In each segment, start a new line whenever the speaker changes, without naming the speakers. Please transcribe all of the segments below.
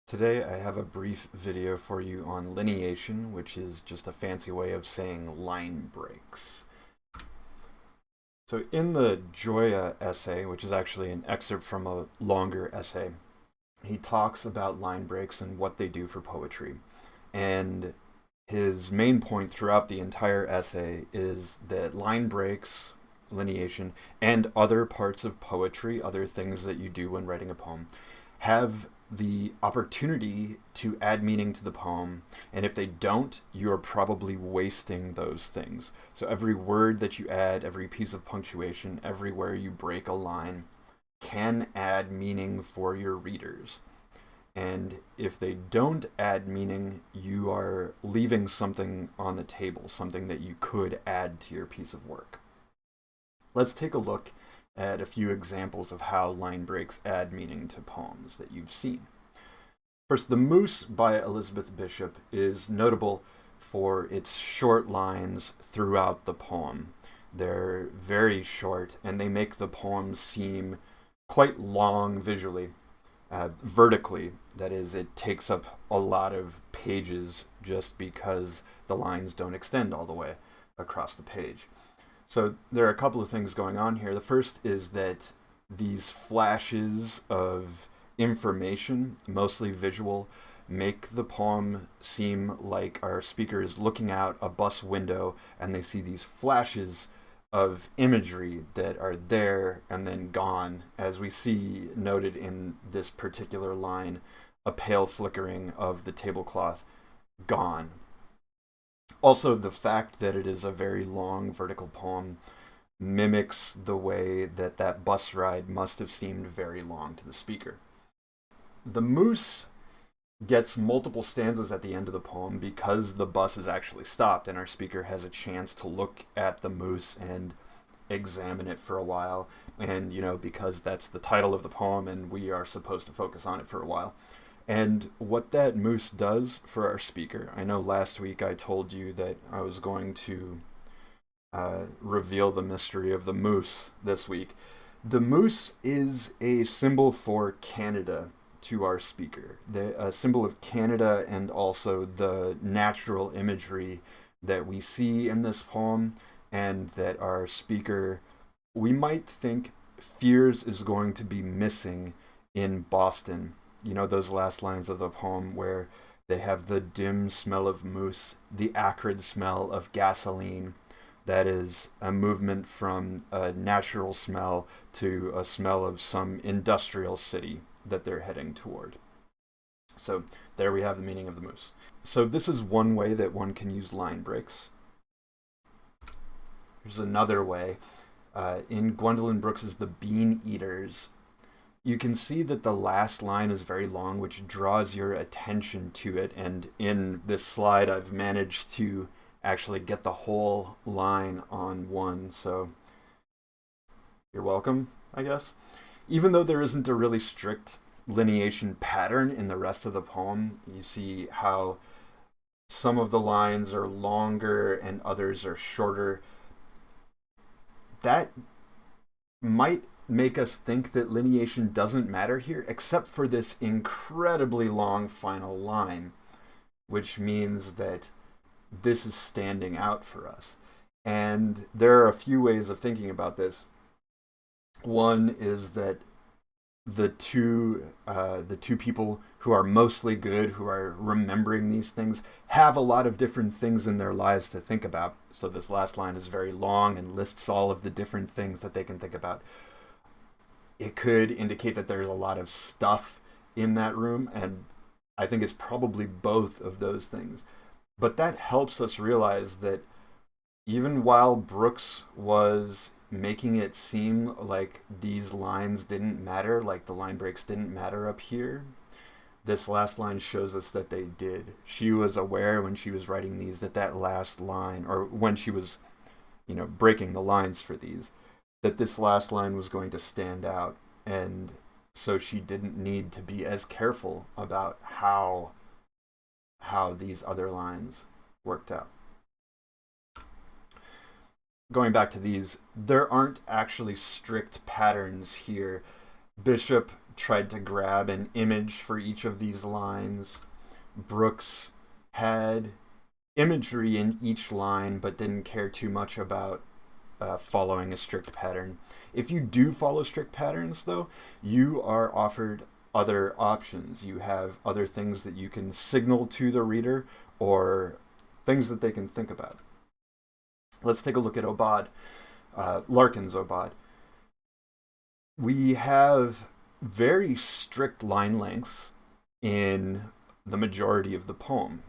Today I have a brief video for you on lineation, which is just a fancy way of saying line breaks. So in the Joya essay, which is actually an excerpt from a longer essay, he talks about line breaks and what they do for poetry. And his main point throughout the entire essay is that line breaks, lineation, and other parts of poetry, other things that you do when writing a poem, have the opportunity to add meaning to the poem, and if they don't, you're probably wasting those things. So every word that you add, every piece of punctuation, everywhere you break a line can add meaning for your readers. And if they don't add meaning, you are leaving something on the table, something that you could add to your piece of work. Let's take a look at a few examples of how line breaks add meaning to poems that you've seen. First, The Moose by Elizabeth Bishop is notable for its short lines throughout the poem. They're very short, and they make the poem seem quite long visually, vertically. That is, it takes up a lot of pages just because the lines don't extend all the way across the page. So there are a couple of things going on here. The first is that these flashes of information, mostly visual, make the poem seem like our speaker is looking out a bus window and they see these flashes of imagery that are there and then gone, as we see noted in this particular line, a pale flickering of the tablecloth, gone. Also, the fact that it is a very long vertical poem mimics the way that that bus ride must have seemed very long to the speaker. The moose gets multiple stanzas at the end of the poem because the bus is actually stopped and our speaker has a chance to look at the moose and examine it for a while. And, because that's the title of the poem and we are supposed to focus on it for a while. And what that moose does for our speaker, I know last week I told you that I was going to reveal the mystery of the moose this week. The moose is a symbol for Canada to our speaker, a symbol of Canada and also the natural imagery that we see in this poem and that our speaker, we might think, fears is going to be missing in Boston. Those last lines of the poem where they have the dim smell of moose, the acrid smell of gasoline. That is a movement from a natural smell to a smell of some industrial city that they're heading toward. So there we have the meaning of the moose. So this is one way that one can use line breaks. There's another way. In Gwendolyn Brooks's The Bean Eaters, you can see that the last line is very long, which draws your attention to it. And in this slide, I've managed to actually get the whole line on one. So you're welcome, I guess. Even though there isn't a really strict lineation pattern in the rest of the poem, you see how some of the lines are longer and others are shorter. That might make us think that lineation doesn't matter here, except for this incredibly long final line, which means that this is standing out for us. And there are a few ways of thinking about this. One is that the two people who are mostly good, who are remembering these things, have a lot of different things in their lives to think about. So this last line is very long and lists all of the different things that they can think about. It could indicate that there's a lot of stuff in that room, and I think it's probably both of those things. But that helps us realize that even while Brooks was making it seem like these lines didn't matter, like the line breaks didn't matter up here, this last line shows us that they did. She was aware when she was writing these that last line, or when she was, breaking the lines for these, that this last line was going to stand out, and so she didn't need to be as careful about how these other lines worked out. Going back to these, there aren't actually strict patterns here. Bishop tried to grab an image for each of these lines. Brooks had imagery in each line, but didn't care too much about following a strict pattern. If you do follow strict patterns, though, you are offered other options. You have other things that you can signal to the reader or things that they can think about. Let's take a look at Obad, Larkin's Obad. We have very strict line lengths in the majority of the poem.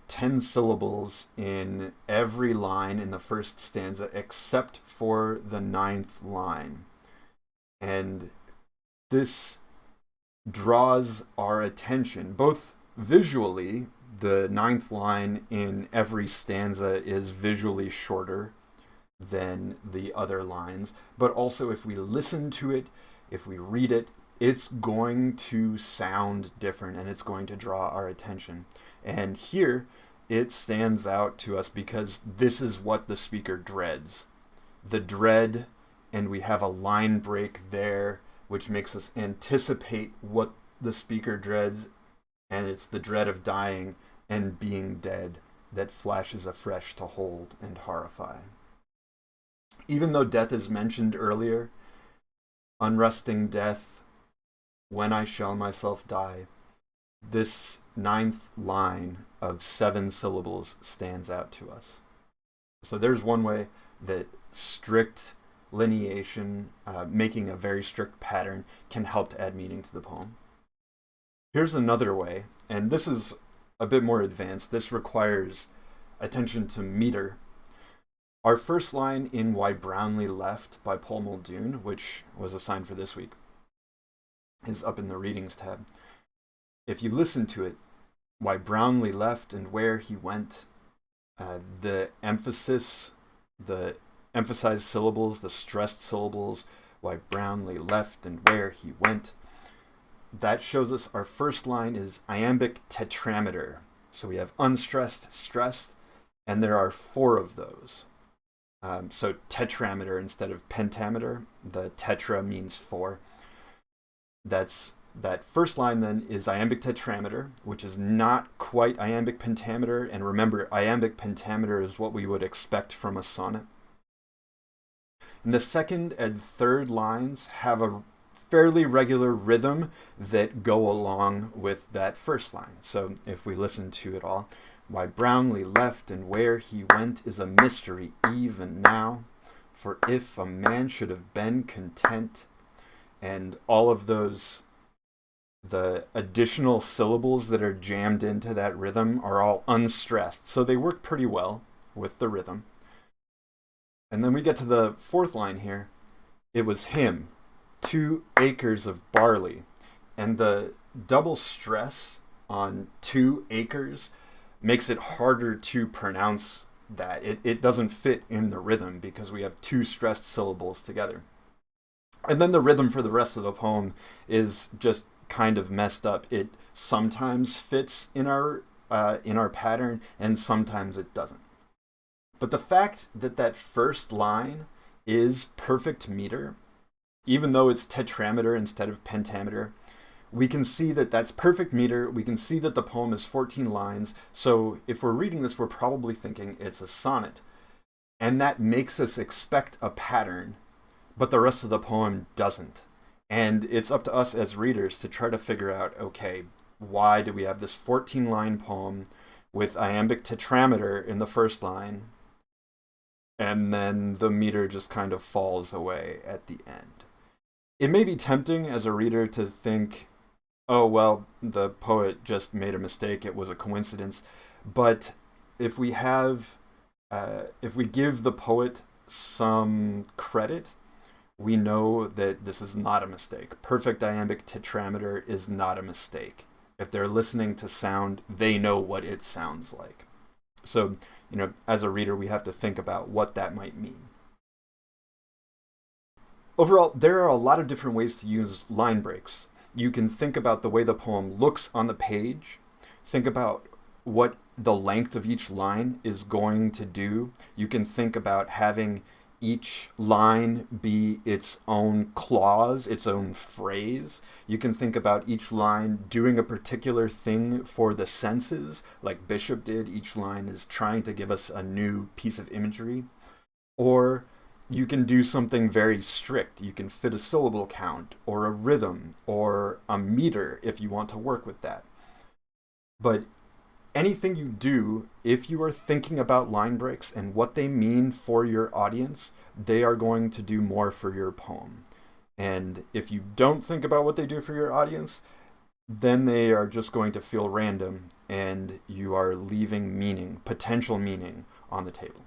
10 syllables in every line in the first stanza except for the 9th line. And this draws our attention, both visually. The 9th line in every stanza is visually shorter than the other lines, but also if we listen to it, if we read it, it's going to sound different and it's going to draw our attention. And here it stands out to us because this is what the speaker dreads. The dread, and we have a line break there, which makes us anticipate what the speaker dreads, and it's the dread of dying and being dead that flashes afresh to hold and horrify. Even though death is mentioned earlier, unresting death, when I shall myself die, this 9th line of 7 syllables stands out to us. So there's one way that strict lineation, making a very strict pattern, can help to add meaning to the poem. Here's another way, and this is a bit more advanced. This requires attention to meter. Our first line in Why Brownlee Left by Paul Muldoon, which was assigned for this week, is up in the Readings tab. If you listen to it, Why Brownlee Left and Where He Went, the emphasis, the emphasized syllables, the stressed syllables, Why Brownlee Left and Where He Went, that shows us our first line is iambic tetrameter. So we have unstressed, stressed, and there are 4 of those. So tetrameter instead of pentameter. The tetra means 4. That first line then is iambic tetrameter, which is not quite iambic pentameter. And remember, iambic pentameter is what we would expect from a sonnet. And the second and third lines have a fairly regular rhythm that go along with that first line. So if we listen to it all, why Brownlee left and where he went is a mystery even now. For if a man should have been content, and all of those, the additional syllables that are jammed into that rhythm are all unstressed. So they work pretty well with the rhythm. And then we get to the fourth line here. It was him, 2 acres of barley. And the double stress on 2 acres makes it harder to pronounce that. It doesn't fit in the rhythm because we have 2 stressed syllables together. And then the rhythm for the rest of the poem is just kind of messed up. It sometimes fits in our pattern and sometimes it doesn't. But the fact that that first line is perfect meter, even though it's tetrameter instead of pentameter, we can see that that's perfect meter. We can see that the poem is 14 lines. So if we're reading this, we're probably thinking it's a sonnet. And that makes us expect a pattern, but the rest of the poem doesn't. And it's up to us as readers to try to figure out, okay, why do we have this 14-line poem with iambic tetrameter in the first line, and then the meter just kind of falls away at the end? It may be tempting as a reader to think, oh, well, the poet just made a mistake, it was a coincidence. But if we give the poet some credit, we know that this is not a mistake. Perfect iambic tetrameter is not a mistake. If they're listening to sound, they know what it sounds like. So, as a reader, we have to think about what that might mean. Overall, there are a lot of different ways to use line breaks. You can think about the way the poem looks on the page. Think about what the length of each line is going to do. You can think about having each line be its own clause, its own phrase. You can think about each line doing a particular thing for the senses, like Bishop did. Each line is trying to give us a new piece of imagery. Or you can do something very strict. You can fit a syllable count, or a rhythm, or a meter if you want to work with that. But anything you do, if you are thinking about line breaks and what they mean for your audience, they are going to do more for your poem. And if you don't think about what they do for your audience, then they are just going to feel random, and you are leaving meaning, potential meaning, on the table.